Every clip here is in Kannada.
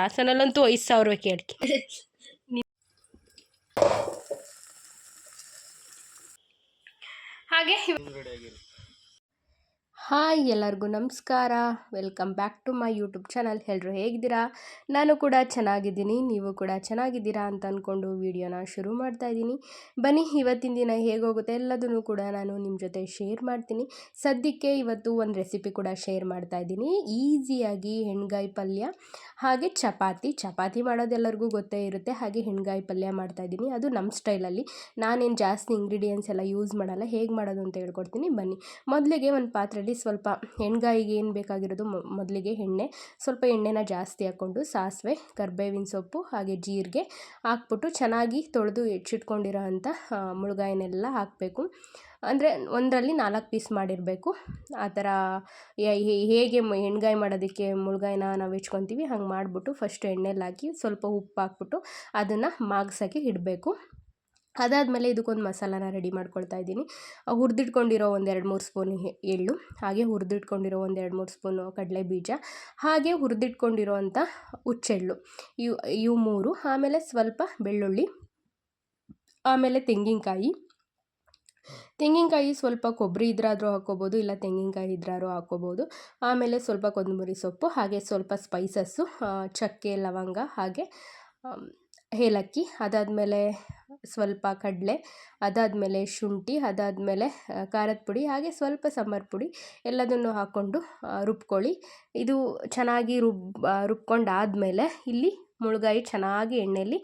ಹಾಸನಲ್ಲಂತೂ 5,000 ಕೇಳ್ಕಿ ಹಾಗೆ ಹಾಯ್ ಎಲ್ಲರಿಗೂ ನಮಸ್ಕಾರ, welcome back to my YouTube channel. ಎಲ್ಲರೂ ಹೇಗಿದ್ದೀರಾ? ನಾನು ಕೂಡ ಚೆನ್ನಾಗಿದ್ದೀನಿ, ನೀವು ಕೂಡ ಚೆನ್ನಾಗಿದ್ದೀರಾ ಅಂತ ಅಂದ್ಕೊಂಡು ವಿಡಿಯೋನ ಶುರು ಮಾಡ್ತಾ ಇದ್ದೀನಿ. ಬನ್ನಿ, ಇವತ್ತಿನ ದಿನ ಹೇಗೋಗುತ್ತೆ ಎಲ್ಲದನ್ನು ಕೂಡ ನಾನು ನಿಮ್ಮ ಜೊತೆ ಶೇರ್ ಮಾಡ್ತೀನಿ. ಸದ್ಯಕ್ಕೆ ಇವತ್ತು ಒಂದು ರೆಸಿಪಿ ಕೂಡ ಶೇರ್ ಮಾಡ್ತಾ ಇದ್ದೀನಿ. ಈಸಿಯಾಗಿ ಹೆಣ್ಗಾಯಿ ಪಲ್ಯ ಹಾಗೆ ಚಪಾತಿ ಮಾಡೋದೆಲ್ಲರಿಗೂ ಗೊತ್ತೇ ಇರುತ್ತೆ. ಹಾಗೆ ಹೆಣ್ಗಾಯಿ ಪಲ್ಯ ಮಾಡ್ತಾಯಿದ್ದೀನಿ, ಅದು ನಮ್ಮ ಸ್ಟೈಲಲ್ಲಿ. ನಾನೇನು ಜಾಸ್ತಿ ಇಂಗ್ರೀಡಿಯೆಂಟ್ಸ್ ಎಲ್ಲ ಯೂಸ್ ಮಾಡಲ್ಲ. ಹೇಗೆ ಮಾಡೋದು ಅಂತ ಹೇಳ್ಕೊಡ್ತೀನಿ ಬನ್ನಿ. ಮೊದಲಿಗೆ ಒಂದು ಪಾತ್ರೆಯಲ್ಲಿ ಸ್ವಲ್ಪ ಹೆಣ್ಗಾಯಿಗೆ ಏನು ಬೇಕಾಗಿರೋದು, ಮೊದಲಿಗೆ ಸ್ವಲ್ಪ ಎಣ್ಣೆನ ಜಾಸ್ತಿ ಹಾಕ್ಕೊಂಡು ಸಾಸಿವೆ, ಕರಿಬೇವಿನ ಸೊಪ್ಪು ಹಾಗೆ ಜೀರಿಗೆ ಹಾಕ್ಬಿಟ್ಟು ಚೆನ್ನಾಗಿ ತೊಳೆದು ಹೆಚ್ಚಿಟ್ಕೊಂಡಿರೋ ಅಂಥ ಮುಳುಗಾಯಿನೆಲ್ಲ ಹಾಕಬೇಕು. ಅಂದರೆ ಒಂದರಲ್ಲಿ 4 ಪೀಸ್ ಮಾಡಿರಬೇಕು. ಆ ಥರ ಹೇಗೆ ಹೆಣ್ಗಾಯಿ ಮಾಡೋದಕ್ಕೆ ಮುಳುಗಾಯಿನ ನಾವು ಹೆಚ್ಕೊತೀವಿ ಹಂಗೆ ಮಾಡಿಬಿಟ್ಟು ಫಸ್ಟ್ ಎಣ್ಣೆಲಿ ಹಾಕಿ ಸ್ವಲ್ಪ ಉಪ್ಪು ಹಾಕ್ಬಿಟ್ಟು ಅದನ್ನು ಮಾಗ್ಸೋಕ್ಕೆ ಇಡಬೇಕು. ಅದಾದಮೇಲೆ ಇದಕ್ಕೊಂದು ಮಸಾಲಾನ ರೆಡಿ ಮಾಡ್ಕೊಳ್ತಾ ಇದ್ದೀನಿ. ಹುರಿದಿಟ್ಕೊಂಡಿರೋ 1-2-3 ಸ್ಪೂನ್ ಎಳ್ಳು, ಹಾಗೆ ಹುರಿದಿಟ್ಕೊಂಡಿರೋ 1-2-3 ಸ್ಪೂನು ಕಡಲೆ ಬೀಜ, ಹಾಗೆ ಹುರಿದಿಟ್ಕೊಂಡಿರೋ ಅಂಥ ಹುಚ್ಚೆಳ್ಳು, ಇವು 3. ಆಮೇಲೆ ಸ್ವಲ್ಪ ಬೆಳ್ಳುಳ್ಳಿ, ಆಮೇಲೆ ತೆಂಗಿನಕಾಯಿ ಸ್ವಲ್ಪ ಕೊಬ್ಬರಿ ಇದ್ರಾದರೂ ಹಾಕ್ಕೋಬೋದು, ಇಲ್ಲ ತೆಂಗಿನಕಾಯಿ ಇದ್ರಾದ್ರೂ ಹಾಕ್ಕೋಬೋದು. ಆಮೇಲೆ ಸ್ವಲ್ಪ ಕೊತ್ತಂಬರಿ ಸೊಪ್ಪು, ಹಾಗೆ ಸ್ವಲ್ಪ ಸ್ಪೈಸಸ್ಸು, ಚಕ್ಕೆ ಲವಂಗ ಹಾಗೆ ಏಲಕ್ಕಿ, ಅದಾದಮೇಲೆ ಸ್ವಲ್ಪ ಕಡಲೆ, ಅದಾದಮೇಲೆ ಶುಂಠಿ, ಅದಾದಮೇಲೆ ಖಾರದ ಪುಡಿ, ಹಾಗೆ ಸ್ವಲ್ಪ ಸಾಂಬಾರು ಪುಡಿ ಎಲ್ಲದನ್ನು ಹಾಕ್ಕೊಂಡು ರುಬ್ಕೊಳ್ಳಿ. ಇದು ಚೆನ್ನಾಗಿ ರುಬ್ಕೊಂಡಾದಮೇಲೆ ಇಲ್ಲಿ ಮುಳುಗಾಯಿ ಚೆನ್ನಾಗಿ ಎಣ್ಣೆಯಲ್ಲಿ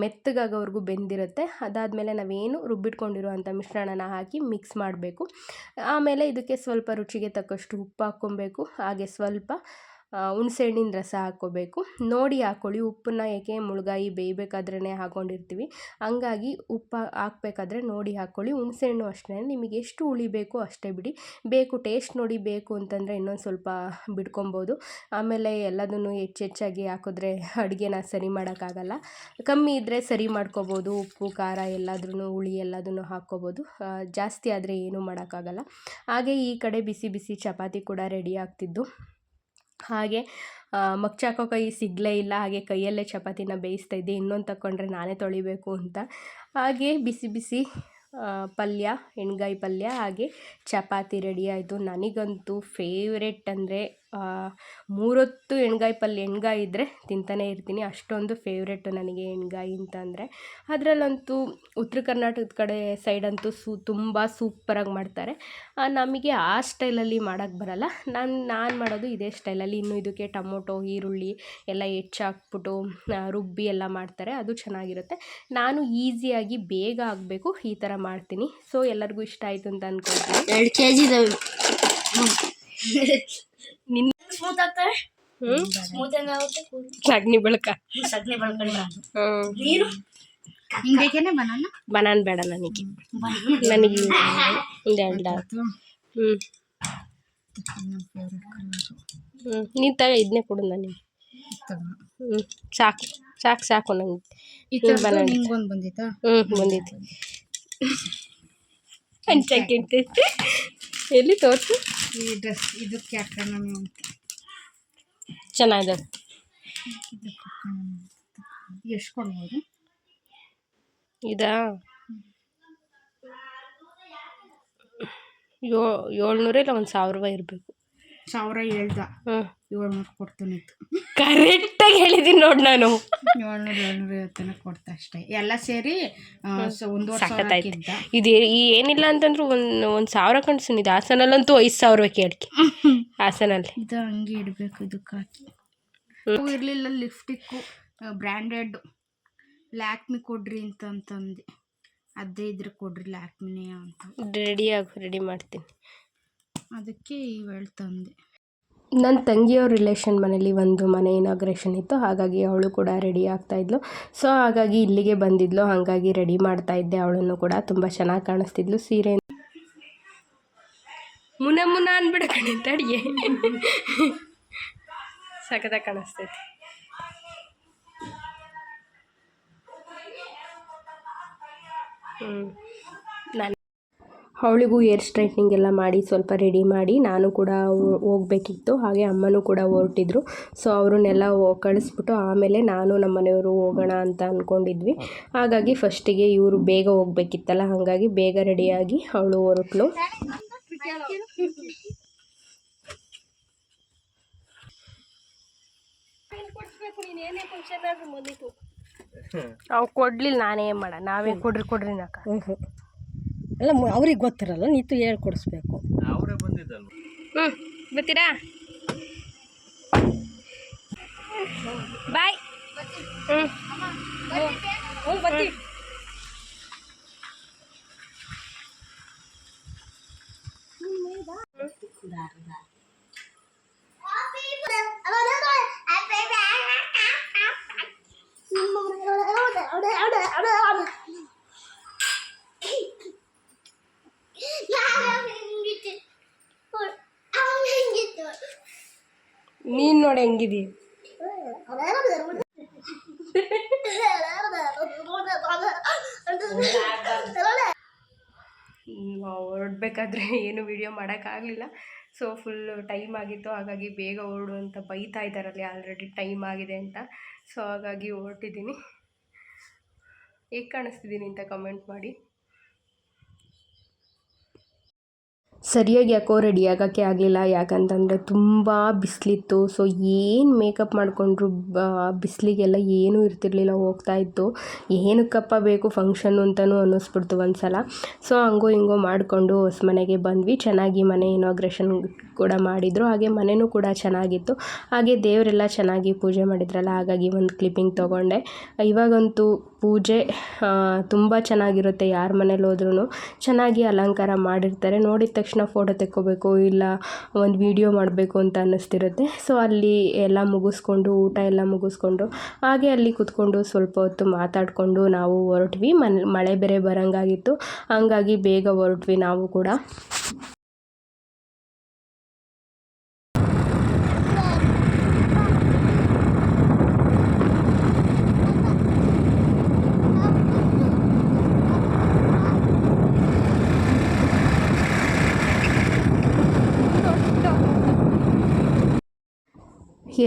ಮೆತ್ತಗಾಗೋವರೆಗೂ ಬೆಂದಿರುತ್ತೆ. ಅದಾದಮೇಲೆ ನಾವೇನು ರುಬ್ಬಿಟ್ಕೊಂಡಿರೋ ಅಂಥ ಮಿಶ್ರಣನ ಹಾಕಿ ಮಿಕ್ಸ್ ಮಾಡಬೇಕು. ಆಮೇಲೆ ಇದಕ್ಕೆ ಸ್ವಲ್ಪ ರುಚಿಗೆ ತಕ್ಕಷ್ಟು ಉಪ್ಪು ಹಾಕ್ಕೊಬೇಕು, ಹಾಗೆ ಸ್ವಲ್ಪ ಹುಣಸೆಹಣ್ಣಿನ ರಸ ಹಾಕ್ಕೋಬೇಕು. ನೋಡಿ ಹಾಕ್ಕೊಳ್ಳಿ ಉಪ್ಪನ್ನ, ಏಕೆ ಮುಳುಗಾಯಿ ಬೇಯಬೇಕಾದ್ರೇ ಹಾಕ್ಕೊಂಡಿರ್ತೀವಿ, ಹಂಗಾಗಿ ಉಪ್ಪು ಹಾಕಬೇಕಾದ್ರೆ ನೋಡಿ ಹಾಕ್ಕೊಳ್ಳಿ. ಹುಣಸೆಹಣ್ಣು ಅಷ್ಟೇ, ನಿಮಗೆ ಎಷ್ಟು ಹುಳಿ ಬೇಕು ಅಷ್ಟೇ ಬಿಡಿ. ಟೇಸ್ಟ್ ನೋಡಿ ಬೇಕು ಅಂತಂದರೆ ಇನ್ನೊಂದು ಸ್ವಲ್ಪ ಬಿಡ್ಕೊಬೋದು. ಆಮೇಲೆ ಎಲ್ಲದನ್ನು ಹೆಚ್ಚಾಗಿ ಹಾಕಿದ್ರೆ ಅಡುಗೆನ ಸರಿ ಮಾಡೋಕ್ಕಾಗಲ್ಲ. ಕಮ್ಮಿ ಇದ್ದರೆ ಸರಿ ಮಾಡ್ಕೊಬೋದು, ಉಪ್ಪು ಖಾರ ಎಲ್ಲಾದ್ರೂ ಹುಳಿ ಎಲ್ಲದನ್ನು ಹಾಕ್ಕೋಬೋದು. ಜಾಸ್ತಿ ಆದರೆ ಏನೂ ಮಾಡೋಕ್ಕಾಗಲ್ಲ. ಹಾಗೆ ಈ ಕಡೆ ಬಿಸಿ ಬಿಸಿ ಚಪಾತಿ ಕೂಡ ರೆಡಿ ಆಗ್ತಿದ್ದು. ಹಾಗೆ ಮಗ್ಚಾಕೋ ಕೈ ಸಿಗಲೇ ಇಲ್ಲ, ಹಾಗೆ ಕೈಯಲ್ಲೇ ಚಪಾತಿನ ಬೇಯಿಸ್ತಾಯಿದ್ದೆ. ಇನ್ನೊಂದು ತಗೊಂಡ್ರೆ ನಾನೇ ತೊಳಿಬೇಕು ಅಂತ. ಹಾಗೆ ಬಿಸಿ ಬಿಸಿ ಪಲ್ಯ, ಎಣ್ಗಾಯಿ ಪಲ್ಯ ಹಾಗೆ ಚಪಾತಿ ರೆಡಿ ಆಯಿತು. ನನಗಂತೂ ಫೇವ್ರೆಟ್ ಅಂದರೆ 3 ಹೊತ್ತು ಎಣ್ಗಾಯಿ ಇದ್ದರೆ ತಿಂತಾನೇ ಇರ್ತೀನಿ, ಅಷ್ಟೊಂದು ಫೇವ್ರೆಟ್ಟು ನನಗೆ ಎಣ್ಗಾಯಿ ಅಂತಂದರೆ. ಅದರಲ್ಲಂತೂ ಉತ್ತರ ಕರ್ನಾಟಕದ ಕಡೆ ಸೈಡಂತೂ ತುಂಬ ಸೂಪರಾಗಿ ಮಾಡ್ತಾರೆ. ನಮಗೆ ಆ ಸ್ಟೈಲಲ್ಲಿ ಮಾಡೋಕ್ಕೆ ಬರಲ್ಲ. ನಾನು ಮಾಡೋದು ಇದೇ ಸ್ಟೈಲಲ್ಲಿ. ಇನ್ನು ಇದಕ್ಕೆ ಟೊಮೊಟೊ, ಈರುಳ್ಳಿ ಎಲ್ಲ ಹೆಚ್ಚಾಕ್ಬಿಟ್ಟು ರುಬ್ಬಿ ಎಲ್ಲ ಮಾಡ್ತಾರೆ, ಅದು ಚೆನ್ನಾಗಿರುತ್ತೆ. ನಾನು ಈಸಿಯಾಗಿ ಬೇಗ ಆಗಬೇಕು ಈ ಥರ ಮಾಡ್ತೀನಿ. ಸೊ ಎಲ್ಲರಿಗೂ ಇಷ್ಟ ಆಯಿತು ಅಂತ ಅಂದ್ಕೊಳ್ತೀನಿ. 2 kg ನಿನ್ನ ಸ್ಮೂತ್ ಆಗ್ತವೆ. ಸ್ಮೂತ್ ಹೆಂಗಾಗುತ್ತೆ? ಸಗಣಿ ಬಳಕ ನೀರು ಹಿಂಗೇನೆ ಬನಾನ ಬೇಡ ನನಗೆ ಒಂದೆರಡು. ನೀನು ತಗ, ಇದನ್ನೇ ಕೊಡು ನನಗೆ. ಸಾಕು ನಂಗೆ ಬಂದಿತ್ತಾ? ಬಂದಿತ್ತು. ಅಂಚಕ್ಕೆ ಎಲ್ಲಿ ತೋರಿಸು. ಈ ಡ್ರೆಸ್ ಇದಕ್ಕೆ ಹಾಕೋಣ ಚೆನ್ನಾಗಿದೆ. ಎಷ್ಟು ಕೊಡ್ಬೋದು? ಇದಾ 700 ಇಲ್ಲ 1,000 ರೂಪಾಯಿ ಇರಬೇಕು. 1000 ಹೇಳ್ದ. 700 ಕೊಡ್ತೀನಿ. ಕರೆಕ್ಟಾಗಿ ಹೇಳಿದ್ದೀನಿ ನೋಡಿ ನಾನು. 750 ಕೊಡ್ತಾ ಅಷ್ಟೇ, ಎಲ್ಲ ಸೇರಿ 1,500. ಇದು ಏನಿಲ್ಲ ಅಂತಂದ್ರೆ ಒಂದು 1,000 ಕಣ್ಸುನ್. ಇದು ಹಾಸನಲ್ಲಂತೂ 5,000 ಕೇಳ್ಕಿ. ಹಾಸನಲ್ಲಿ ಇದು ಹಂಗೆ ಇಡಬೇಕು. ಇದಕ್ಕೆ ಹಾಕಿ ಇರಲಿಲ್ಲ. ಲಿಪ್ಸ್ಟಿಕ್ಕು ಬ್ರ್ಯಾಂಡೆಡ್ ಲ್ಯಾಕ್ಮಿ ಕೊಡ್ರಿ ಅಂತಂದೆ. ಅದೇ ಇದ್ರೆ ಕೊಡ್ರಿ ಲ್ಯಾಕ್ಮಿನೇ ಅಂತ. ರೆಡಿ ಮಾಡ್ತೀನಿ. ಅದಕ್ಕೆ ಇವೆಳು ತಂದೆ. ನನ್ನ ತಂಗಿಯವ್ರ ರಿಲೇಷನ್ ಮನೇಲಿ ಒಂದು ಮನೆ ಇನಾಗ್ರೇಷನ್ ಇತ್ತು, ಹಾಗಾಗಿ ಅವಳು ಕೂಡ ರೆಡಿ ಆಗ್ತಾಯಿದ್ಲು. ಸೊ ಹಾಗಾಗಿ ಇಲ್ಲಿಗೆ ಬಂದಿದ್ಲು, ಹಾಗಾಗಿ ರೆಡಿ ಮಾಡ್ತಾಯಿದ್ದೆ. ಅವಳನ್ನು ಕೂಡ ತುಂಬ ಚೆನ್ನಾಗಿ ಕಾಣಿಸ್ತಿದ್ಲು. ಸೀರೆ ಮುನ ಅಂದ್ಬಿಡ ಕಣೆ ತಡಿಗೆ, ಸಖತ್ತಾಗಿ ಕಾಣಿಸ್ತೈತಿ. ನಾನು ಅವಳಿಗೂ ಏರ್ ಸ್ಟ್ರೈಟ್ನಿಂಗ್ ಎಲ್ಲ ಮಾಡಿ ಸ್ವಲ್ಪ ರೆಡಿ ಮಾಡಿ ನಾನು ಕೂಡ ಹೋಗಬೇಕಿತ್ತು. ಹಾಗೆ ಅಮ್ಮನೂ ಕೂಡ ಹೊರಟಿದ್ರು. ಸೊ ಅವ್ರನ್ನೆಲ್ಲ ಕಳಿಸ್ಬಿಟ್ಟು ಆಮೇಲೆ ನಾನು ನಮ್ಮ ಮನೆಯವರು ಹೋಗೋಣ ಅಂತ ಅಂದ್ಕೊಂಡಿದ್ವಿ. ಹಾಗಾಗಿ ಫಸ್ಟಿಗೆ ಇವರು ಬೇಗ ಹೋಗ್ಬೇಕಿತ್ತಲ್ಲ, ಹಾಗಾಗಿ ಬೇಗ ರೆಡಿಯಾಗಿ ಅವಳು ಹೊರಟ್ಲು. ಅವು ಕೊಡ್ಲಿಲ್ಲ, ನಾನೇ ಏನು ಮಾಡ, ನಾವೇ ಕೊಡ್ರಿ ನಾಕ. ಅಲ್ಲ ಅವ್ರಿಗೆ ಗೊತ್ತಿರಲ್ಲ, ನೀತು ಹೇಳ್ಕೊಡಿಸ್ಬೇಕು. ಬರ್ತೀರಾ? ಬಾಯ್. ನೀನು ನೋಡಿ ಹೆಂಗಿದಿ. ಹೊರಡ್ಬೇಕಾದ್ರೆ ಏನು ವಿಡಿಯೋ ಮಾಡೋಕ್ಕಾಗಲಿಲ್ಲ. ಸೊ ಫುಲ್ ಟೈಮ್ ಆಗಿತ್ತು, ಹಾಗಾಗಿ ಬೇಗ ಹೊರಡು ಅಂತ ಬೈತಾ ಇದ್ದಾರಲ್ಲಿ, ಆಲ್ರೆಡಿ ಟೈಮ್ ಆಗಿದೆ ಅಂತ. ಸೊ ಹಾಗಾಗಿ ಹೊರಟಿದ್ದೀನಿ. ಹೇಗೆ ಕಾಣಿಸ್ತಿದ್ದೀನಿ ಅಂತ ಕಮೆಂಟ್ ಮಾಡಿ. ಸರಿಯಾಗಿ ಯಾಕೋ ರೆಡಿ ಆಗೋಕ್ಕೆ ಆಗಲಿಲ್ಲ, ಯಾಕಂತಂದರೆ ತುಂಬ ಬಿಸಿಲಿತ್ತು. ಸೊ ಏನು ಮೇಕಪ್ ಮಾಡಿಕೊಂಡ್ರು ಬಿಸಿಲಿಗೆಲ್ಲ ಏನೂ ಇರ್ತಿರ್ಲಿಲ್ಲ, ಹೋಗ್ತಾಯಿತ್ತು. ಏನಕ್ಕಪ್ಪ ಬೇಕು ಫಂಕ್ಷನ್ನು ಅಂತಲೂ ಅನ್ನಿಸ್ಬಿಡ್ತು ಒಂದು ಸಲ. ಸೊ ಹಂಗೋ ಹಿಂಗೋ ಮಾಡಿಕೊಂಡು ಹೊಸ ಮನೆಗೆ ಬಂದ್ವಿ. ಚೆನ್ನಾಗಿ ಮನೆ ಇನಾಗ್ರೇಷನ್ ಕೂಡ ಮಾಡಿದರು, ಹಾಗೆ ಮನೆಯೂ ಕೂಡ ಚೆನ್ನಾಗಿತ್ತು. ಹಾಗೆ ದೇವರೆಲ್ಲ ಚೆನ್ನಾಗಿ ಪೂಜೆ ಮಾಡಿದ್ರಲ್ಲ, ಹಾಗಾಗಿ ಒಂದು ಕ್ಲಿಪ್ಪಿಂಗ್ ತೊಗೊಂಡೆ. ಇವಾಗಂತೂ ಪೂಜೆ ತುಂಬ ಚೆನ್ನಾಗಿರುತ್ತೆ, ಯಾರ ಮನೇಲಿ ಹೋದ್ರೂ ಚೆನ್ನಾಗಿ ಅಲಂಕಾರ ಮಾಡಿರ್ತಾರೆ. ನೋಡಿದ ತಕ್ಷಣ ಫೋಟೋ ತೆಕ್ಕೋಬೇಕು, ಇಲ್ಲ ಒಂದು ವಿಡಿಯೋ ಮಾಡಬೇಕು ಅಂತ ಅನ್ನಿಸ್ತಿರುತ್ತೆ. ಸೊ ಅಲ್ಲಿ ಎಲ್ಲ ಮುಗಿಸ್ಕೊಂಡು, ಊಟ ಎಲ್ಲ ಮುಗಿಸ್ಕೊಂಡು ಹಾಗೆ ಅಲ್ಲಿ ಕೂತ್ಕೊಂಡು ಸ್ವಲ್ಪ ಹೊತ್ತು ಮಾತಾಡಿಕೊಂಡು ನಾವು ಹೊರಟ್ವಿ. ಮಳೆ ಬೇರೆ ಬರೋಂಗಾಗಿತ್ತು, ಹಂಗಾಗಿ ಬೇಗ ಹೊರಟ್ವಿ ನಾವು ಕೂಡ.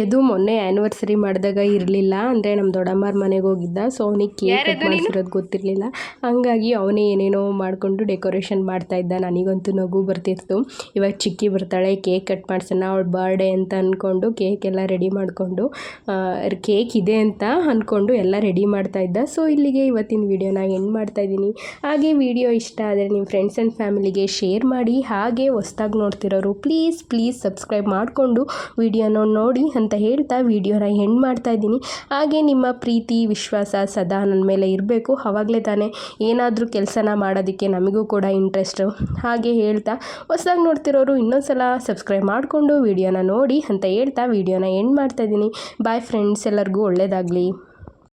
ಇದು ಮೊನ್ನೆ ಆ್ಯನಿವರ್ಸರಿ ಮಾಡಿದಾಗ ಇರಲಿಲ್ಲ, ಅಂದರೆ ನಮ್ಮ ದೊಡ್ಡಮ್ಮರ ಮನೆಗೆ ಹೋಗಿದ್ದ. ಸೊ ಅವನಿಗೆ ಕೇಕ್ ಕಟ್ ಮಾಡಿಸಿರೋದು ಗೊತ್ತಿರಲಿಲ್ಲ, ಹಂಗಾಗಿ ಅವನೇ ಏನೇನೋ ಮಾಡಿಕೊಂಡು ಡೆಕೋರೇಷನ್ ಮಾಡ್ತಾಯಿದ್ದ. ನನಗಂತೂ ನಗು ಬರ್ತಿತ್ತು. ಇವಾಗ ಚಿಕ್ಕಿ ಬರ್ತಾಳೆ, ಕೇಕ್ ಕಟ್ ಮಾಡ್ಸೋಣ, ಅವಳ ಬರ್ಡೇ ಅಂತ ಅಂದ್ಕೊಂಡು ಕೇಕ್ ಎಲ್ಲ ರೆಡಿ ಮಾಡಿಕೊಂಡು, ಕೇಕ್ ಇದೆ ಅಂತ ಅಂದ್ಕೊಂಡು ಎಲ್ಲ ರೆಡಿ ಮಾಡ್ತಾಯಿದ್ದ. ಸೊ ಇಲ್ಲಿಗೆ ಇವತ್ತಿನ ವೀಡಿಯೋನ ಎಂಡ್ ಮಾಡ್ತಾಯಿದ್ದೀನಿ. ಹಾಗೆ ವಿಡಿಯೋ ಇಷ್ಟ ಆದರೆ ನಿಮ್ಮ ಫ್ರೆಂಡ್ಸ್ ಆ್ಯಂಡ್ ಫ್ಯಾಮಿಲಿಗೆ ಶೇರ್ ಮಾಡಿ. ಹಾಗೆ ಹೊಸ್ದಾಗಿ ನೋಡ್ತಿರೋರು ಪ್ಲೀಸ್ ಸಬ್ಸ್ಕ್ರೈಬ್ ಮಾಡಿಕೊಂಡು ವಿಡಿಯೋನ ನೋಡಿ ಅಂತ ಹೇಳ್ತಾ ವಿಡಿಯೋನ ಎಂಡ್ ಮಾಡ್ತಾ ಇದ್ದೀನಿ. ಹಾಗೆ ನಿಮ್ಮ ಪ್ರೀತಿ ವಿಶ್ವಾಸ ಸದಾ ನನ್ನ ಮೇಲೆ ಇರಬೇಕು, ಆವಾಗಲೇ ತಾನೇ ಏನಾದರೂ ಕೆಲಸನ ಮಾಡೋದಕ್ಕೆ ನಮಗೂ ಕೂಡ ಇಂಟ್ರೆಸ್ಟು. ಹಾಗೆ ಹೇಳ್ತಾ ಹೊಸದಾಗಿ ನೋಡ್ತಿರೋರು ಇನ್ನೊಂದು ಸಲ ಸಬ್ಸ್ಕ್ರೈಬ್ ಮಾಡಿಕೊಂಡು ವಿಡಿಯೋನ ನೋಡಿ ಅಂತ ಹೇಳ್ತಾ ವಿಡಿಯೋನ ಎಂಡ್ ಮಾಡ್ತಾ ಇದ್ದೀನಿ. ಬಾಯ್ ಫ್ರೆಂಡ್ಸ್, ಎಲ್ಲರಿಗೂ ಒಳ್ಳೆಯದಾಗಲಿ.